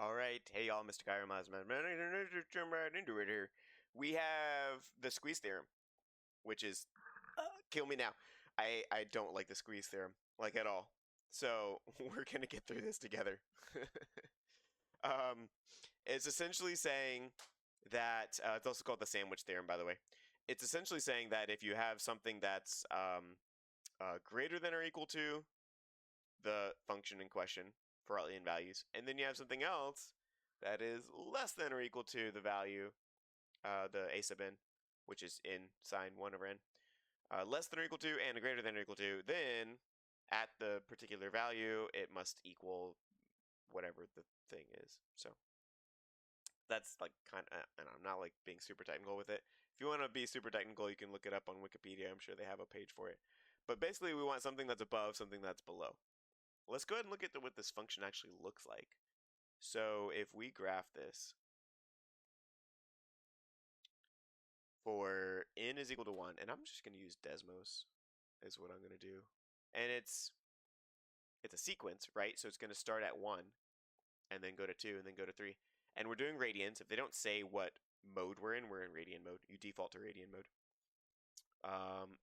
All right, hey y'all, Mr. Kairamaz, jump right into it here. We have the squeeze theorem, which is kill me now. I don't like the squeeze theorem like at all. So we're gonna get through this together. um, it's essentially saying that it's also called the sandwich theorem, by the way. It's essentially saying that if you have something that's greater than or equal to the function in question for Artlian values, and then you have something else that is less than or equal to the value, the a sub n, which is in sine 1 over n, less than or equal to and greater than or equal to, then at the particular value, it must equal whatever the thing is. So that's like kind of, and I'm not like being super technical with it. If you want to be super technical, you can look it up on Wikipedia. I'm sure they have a page for it. But basically, we want something that's above something that's below. Let's go ahead and look at what this function actually looks like. So if we graph this for n is equal to 1, and I'm just going to use Desmos is what I'm going to do. And it's a sequence, right? So it's going to start at 1 and then go to 2 and then go to 3. And we're doing radians. If they don't say what mode we're in radian mode. You default to radian mode.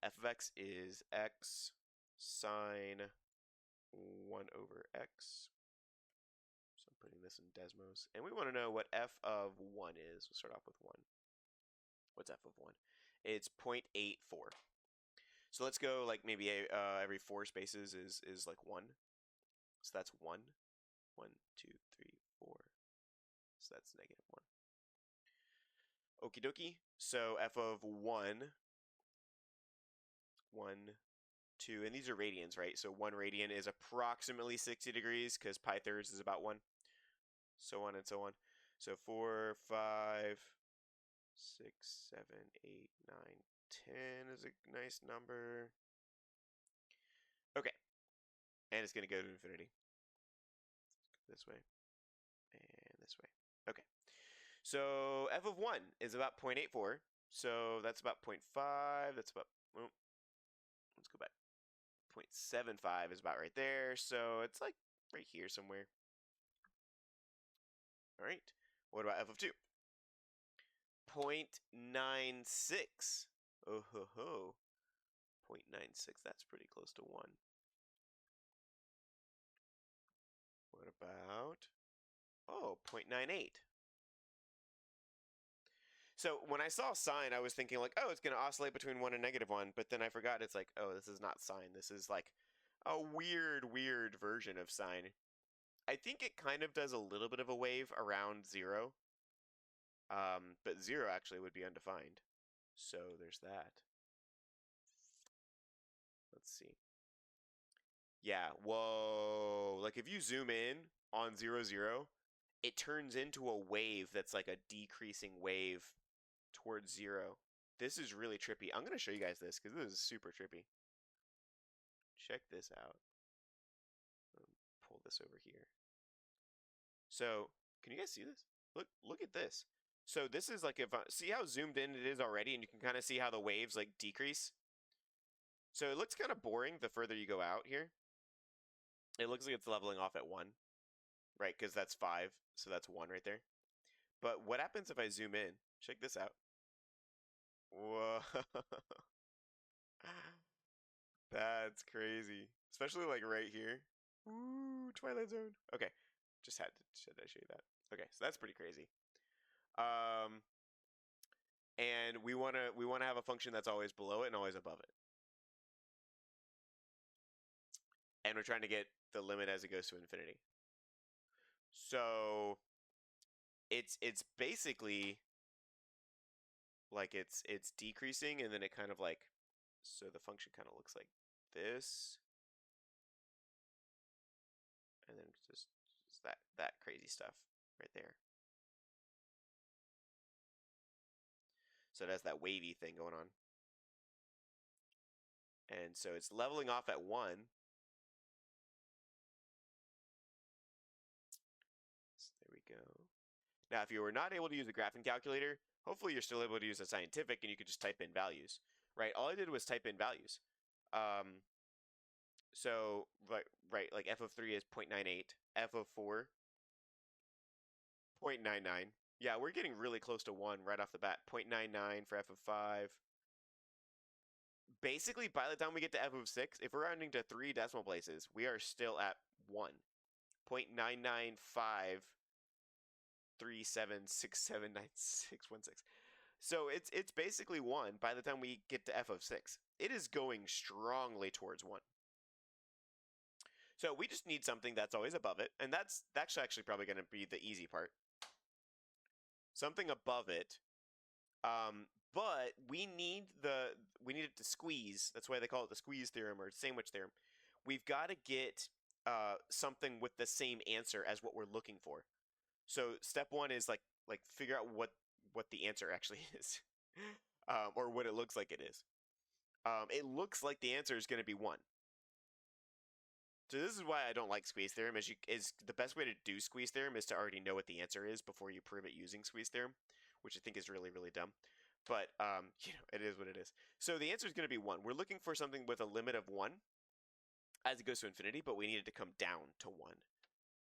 F of x is x sine 1 over x. So I'm putting this in Desmos. And we want to know what f of 1 is. We'll start off with 1. What's f of 1? It's 0.84. So let's go like maybe every 4 spaces is like 1. So that's 1. 1, 2, 3, 4. So that's negative 1. Okie dokie. So f of 1, 1, 2, and these are radians, right? So 1 radian is approximately 60 degrees because pi thirds is about 1. So on and so on. So 4, 5, 6, 7, 8, 9, 10 is a nice number. Okay. And it's going to go to infinity. This way. And this way. Okay. So f of 1 is about 0.84. So that's about 0.5. That's about, well, let's go back. 0.75 is about right there. So it's like right here somewhere. All right. What about f of 2? 0.96. Oh ho ho. 0.96. That's pretty close to 1. What about, oh, 0.98. So when I saw sine, I was thinking like, oh, it's going to oscillate between 1 and negative 1. But then I forgot it's like, oh, this is not sine. This is like a weird version of sine. I think it kind of does a little bit of a wave around 0. But 0 actually would be undefined. So there's that. Let's see. Yeah, whoa. Like if you zoom in on 0, 0, it turns into a wave that's like a decreasing wave towards 0. This is really trippy. I'm going to show you guys this because this is super trippy. Check this out. Pull this over here. So, can you guys see this? Look at this. So this is like, if see how zoomed in it is already, and you can kind of see how the waves like decrease. So it looks kind of boring the further you go out here. It looks like it's leveling off at 1, right? Because that's 5, so that's 1 right there. But what happens if I zoom in? Check this out. Whoa. That's crazy. Especially like right here. Ooh, Twilight Zone. Okay, just had to show you that. Okay, so that's pretty crazy. And we wanna have a function that's always below it and always above it. And we're trying to get the limit as it goes to infinity. So it's basically like it's decreasing, and then it kind of like, so the function kind of looks like this, and then just that crazy stuff right there. So it has that wavy thing going on. And so it's leveling off at 1. So there we go. Now, if you were not able to use the graphing calculator, hopefully you're still able to use a scientific and you could just type in values, right? All I did was type in values. So, right, like f of 3 is 0.98, f of 4 0.99. Yeah, we're getting really close to 1 right off the bat. 0.99 for f of 5. Basically, by the time we get to f of 6, if we're rounding to 3 decimal places, we are still at 1. 0.99537679616. So it's basically 1 by the time we get to f of 6. It is going strongly towards 1. So we just need something that's always above it, and that's actually probably going to be the easy part. Something above it, but we need it to squeeze. That's why they call it the squeeze theorem or sandwich theorem. We've got to get something with the same answer as what we're looking for. So step 1 is like figure out what the answer actually is, or what it looks like it is. It looks like the answer is going to be 1. So this is why I don't like squeeze theorem. Is the best way to do squeeze theorem is to already know what the answer is before you prove it using squeeze theorem, which I think is really, really dumb. But it is what it is. So the answer is going to be 1. We're looking for something with a limit of 1 as it goes to infinity, but we need it to come down to 1.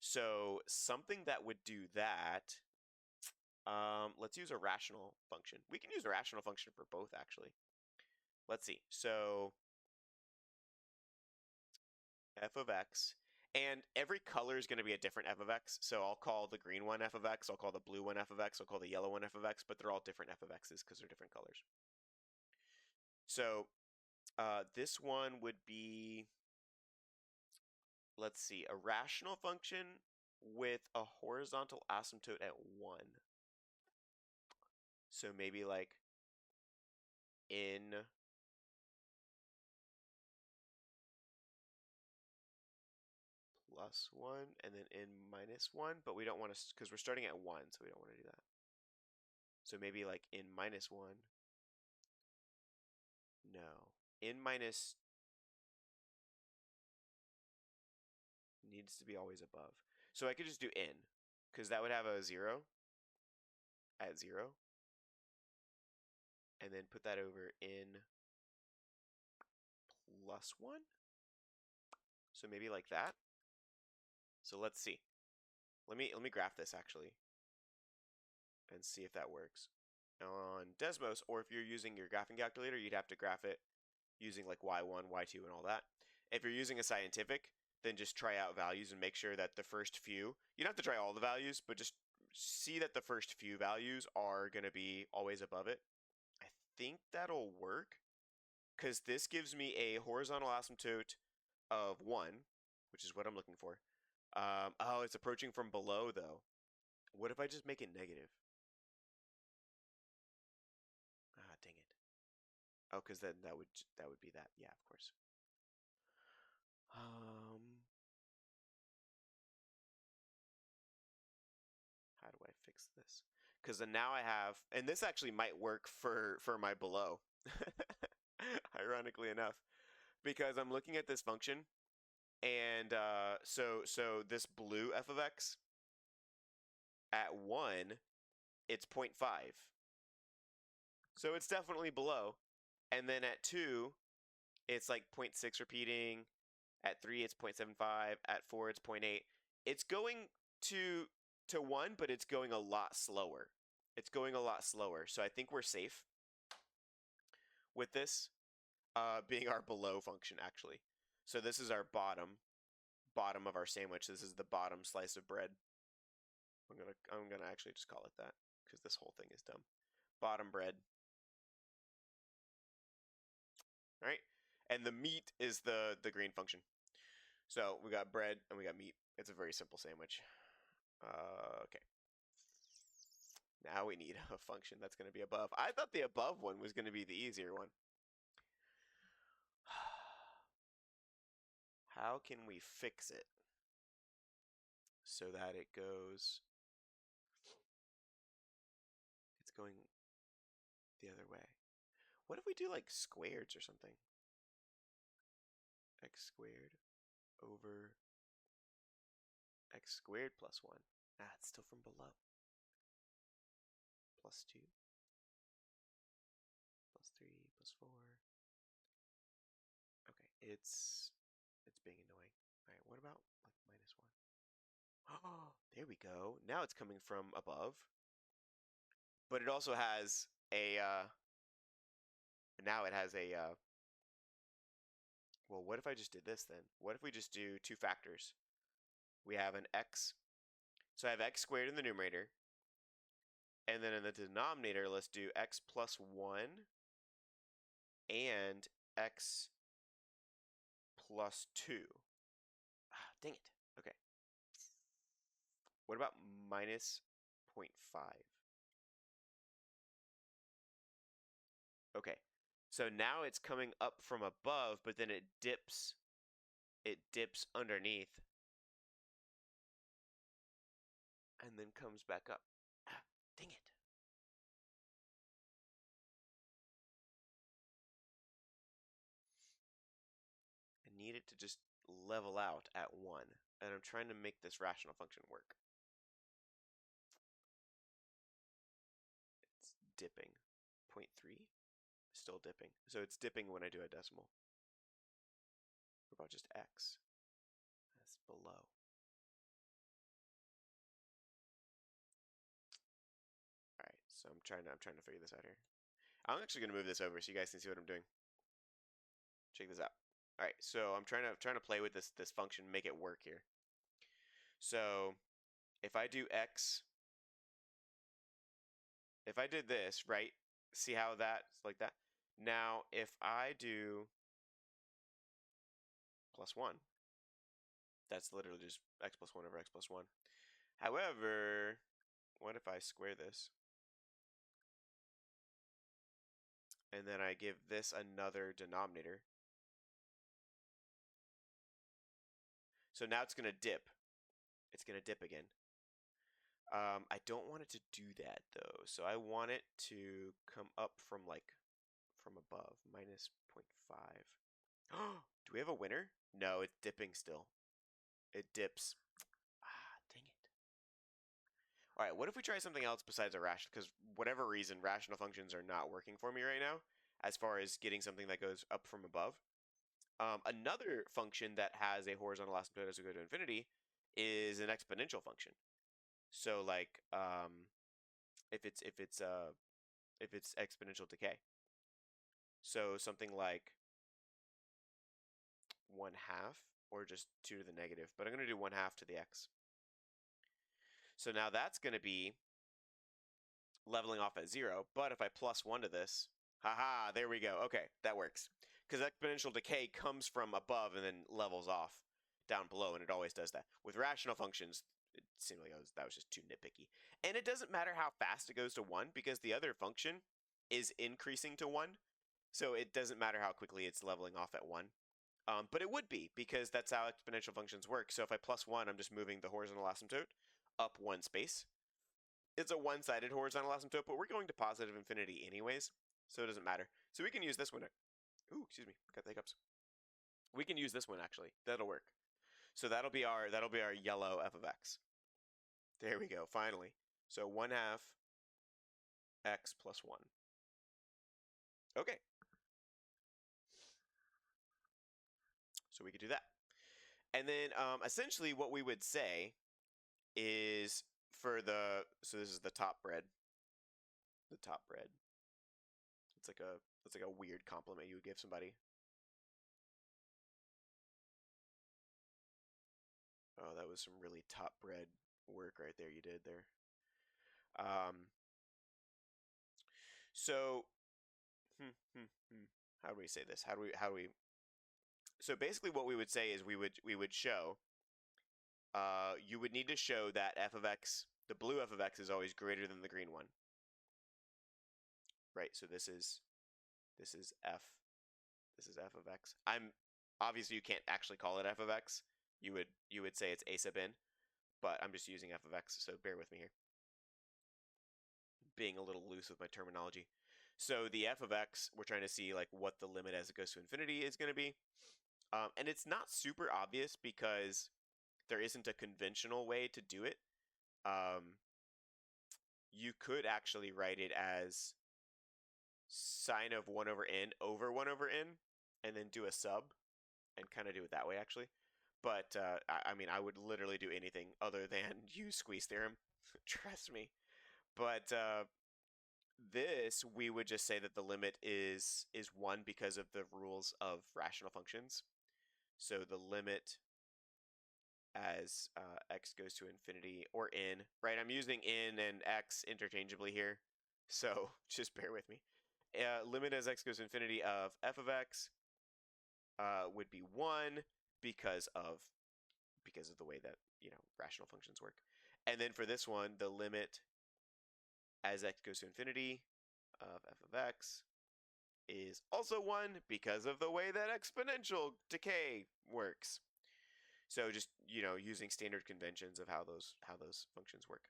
So something that would do that, let's use a rational function. We can use a rational function for both, actually. Let's see. So f of x, and every color is going to be a different f of x. So I'll call the green one f of x, I'll call the blue one f of x, I'll call the yellow one f of x, but they're all different f of x's because they're different colors. So this one would be, let's see, a rational function with a horizontal asymptote at 1. So maybe like n plus 1 and then n minus 1, but we don't want to, because we're starting at 1, so we don't want to do that. So maybe like n minus 1. No. N minus needs to be always above. So I could just do n, because that would have a 0 at 0. And then put that over n plus 1. So maybe like that. So let's see. Let me graph this actually and see if that works. On Desmos, or if you're using your graphing calculator, you'd have to graph it using like y1, y2, and all that. If you're using a scientific, then just try out values and make sure that the first few, you don't have to try all the values, but just see that the first few values are going to be always above it. I think that'll work, because this gives me a horizontal asymptote of 1, which is what I'm looking for. Oh, it's approaching from below, though. What if I just make it negative? Ah, dang it. Oh, because then that would be that. Yeah, of course. How do I fix this? Because then now I have, and this actually might work for my below, ironically enough, because I'm looking at this function, and so this blue f of x at 1, it's 0.5. So it's definitely below. And then at 2, it's like 0.6 repeating. At 3, it's 0.75. At 4, it's 0.8. It's going to 1, but it's going a lot slower. It's going a lot slower. So I think we're safe with this being our below function, actually. So this is our bottom of our sandwich. This is the bottom slice of bread. I'm gonna actually just call it that, because this whole thing is dumb. Bottom bread. All right, and the meat is the green function. So we got bread and we got meat. It's a very simple sandwich. Okay. Now we need a function that's going to be above. I thought the above one was going to be the easier one. How can we fix it so that it goes, it's going the other way? What if we do like squareds or something? X squared over x squared plus 1. Ah, it's still from below. Plus 2. Plus 3, plus 4. Okay, it's being annoying. All right, what about like minus 1? There we go. Now it's coming from above. But it also has a, now it has a, well, what if I just did this then? What if we just do two factors? We have an x, so I have x squared in the numerator, and then in the denominator, let's do x plus 1 and x plus 2. Ah, dang it. Okay. What about minus 0.5? Okay. So now it's coming up from above, but then it dips underneath and then comes back up. Ah, dang it. I need it to just level out at 1, and I'm trying to make this rational function work. It's dipping. 0.3? Still dipping. So it's dipping when I do a decimal. What about just x? That's below. Alright, so I'm trying to figure this out here. I'm actually gonna move this over so you guys can see what I'm doing. Check this out. Alright, so I'm trying to play with this function, make it work here. So if I do x, if I did this, right? See how that's like that? Now if I do plus 1, that's literally just x plus 1 over x plus 1. However, what if I square this? And then I give this another denominator. So now it's going to dip. It's going to dip again. I don't want it to do that though. So I want it to come up from from above, minus 0.5. Do we have a winner? No, it's dipping still. It dips. Ah, dang it. All right, what if we try something else besides a rational? Because whatever reason, rational functions are not working for me right now as far as getting something that goes up from above. Another function that has a horizontal asymptote as we go to infinity is an exponential function. So like if it's exponential decay. So something like 1/2 or just 2 to the negative, but I'm going to do 1/2 to the x. So now that's going to be leveling off at 0, but if I plus 1 to this, haha, there we go. Okay, that works. Because exponential decay comes from above and then levels off down below, and it always does that. With rational functions, it seemed like that was just too nitpicky. And it doesn't matter how fast it goes to 1, because the other function is increasing to 1, so it doesn't matter how quickly it's leveling off at 1. But it would be, because that's how exponential functions work. So if I plus 1, I'm just moving the horizontal asymptote up 1 space. It's a one-sided horizontal asymptote, but we're going to positive infinity anyways, so it doesn't matter. So we can use this one. Ooh, excuse me, got the hiccups. We can use this one actually. That'll work. So that'll be our yellow f of x. There we go, finally. So 1/2 x plus 1. Okay. So we could do that. And then essentially what we would say is so this is the top bread. The top bread. It's like a weird compliment you would give somebody. Oh, that was some really top bread work right there you did there. So how do we say this? How do we So basically what we would say is we would show you would need to show that f of x, the blue f of x, is always greater than the green one. Right, so this is f of x. Obviously you can't actually call it f of x. You would say it's a sub n, but I'm just using f of x, so bear with me here. Being a little loose with my terminology. So the f of x, we're trying to see like what the limit as it goes to infinity is going to be. And it's not super obvious because there isn't a conventional way to do it. You could actually write it as sine of 1 over n over 1 over n, and then do a sub, and kind of do it that way actually. But I mean, I would literally do anything other than use squeeze theorem. Trust me. But this, we would just say that the limit is 1 because of the rules of rational functions. So the limit as x goes to infinity, or n, right? I'm using n and x interchangeably here, so just bear with me. Limit as x goes to infinity of f of x would be 1 because of the way that, rational functions work. And then for this one, the limit as x goes to infinity of f of x is also 1 because of the way that exponential decay works. So just, using standard conventions of how those functions work.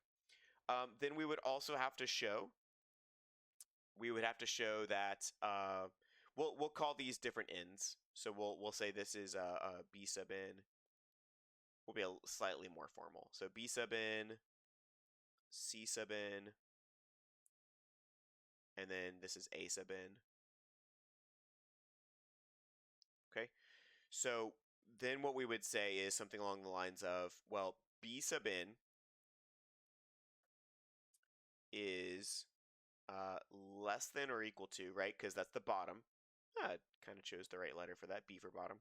Then we would also have to show that we'll call these different n's. So we'll say this is a b sub n. Will be slightly more formal. So b sub n, c sub n, and then this is a sub n. Okay, so then what we would say is something along the lines of, well, b sub n is less than or equal to, right? Because that's the bottom. Kind of chose the right letter for that, b for bottom.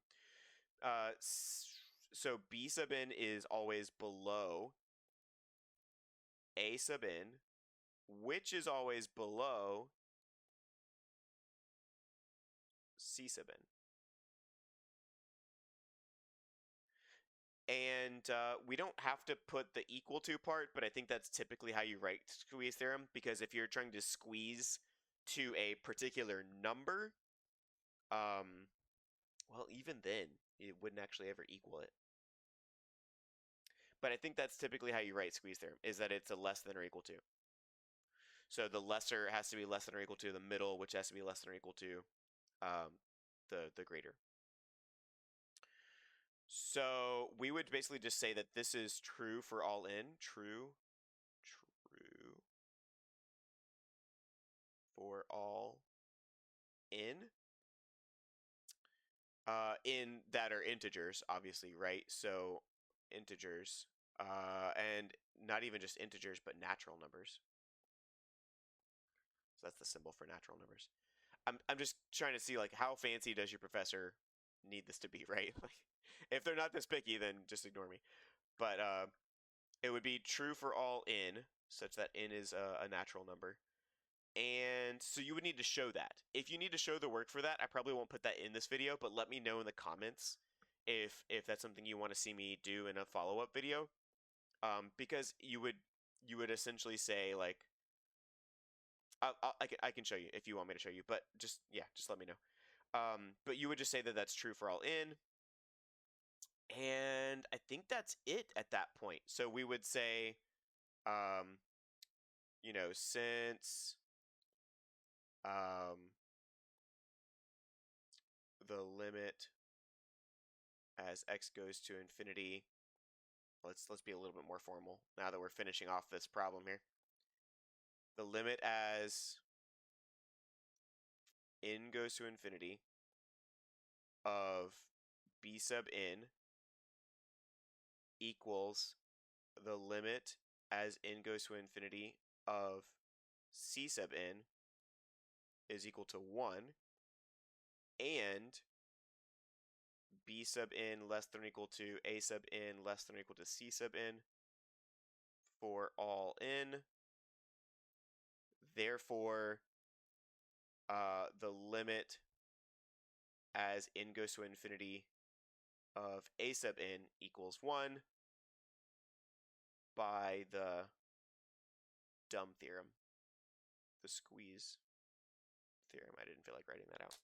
So b sub n is always below a sub n, which is always below c sub n. And we don't have to put the equal to part, but I think that's typically how you write squeeze theorem, because if you're trying to squeeze to a particular number, well, even then, it wouldn't actually ever equal it. But I think that's typically how you write squeeze theorem, is that it's a less than or equal to. So the lesser has to be less than or equal to the middle, which has to be less than or equal to the greater. So we would basically just say that this is true for all n, true for all n, in that are integers, obviously, right? So integers, and not even just integers, but natural numbers. So that's the symbol for natural numbers. I'm just trying to see, like, how fancy does your professor need this to be, right? Like, if they're not this picky, then just ignore me. But it would be true for all n, such that n is a natural number. And so you would need to show that. If you need to show the work for that, I probably won't put that in this video, but let me know in the comments if that's something you want to see me do in a follow-up video. Because you would essentially say, like, I can show you if you want me to show you, but just let me know. But you would just say that that's true for all n, and I think that's it at that point. So we would say, since the limit as x goes to infinity, let's be a little bit more formal now that we're finishing off this problem here. The limit as n goes to infinity of b sub n equals the limit as n goes to infinity of c sub n is equal to 1, and b sub n less than or equal to a sub n less than or equal to c sub n for all n. Therefore, the limit as n goes to infinity of a sub n equals 1 by the dumb theorem, the squeeze theorem. I didn't feel like writing that out.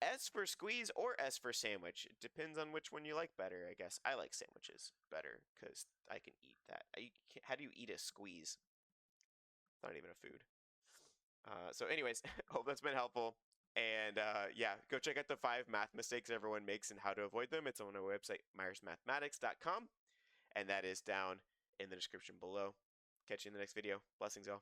S for squeeze or S for sandwich. It depends on which one you like better, I guess. I like sandwiches better because I can eat that. How do you eat a squeeze? Not even a food. So anyways, hope that's been helpful. And yeah, go check out the 5 math mistakes everyone makes and how to avoid them. It's on our website, myersmathematics.com. And that is down in the description below. Catch you in the next video. Blessings, all.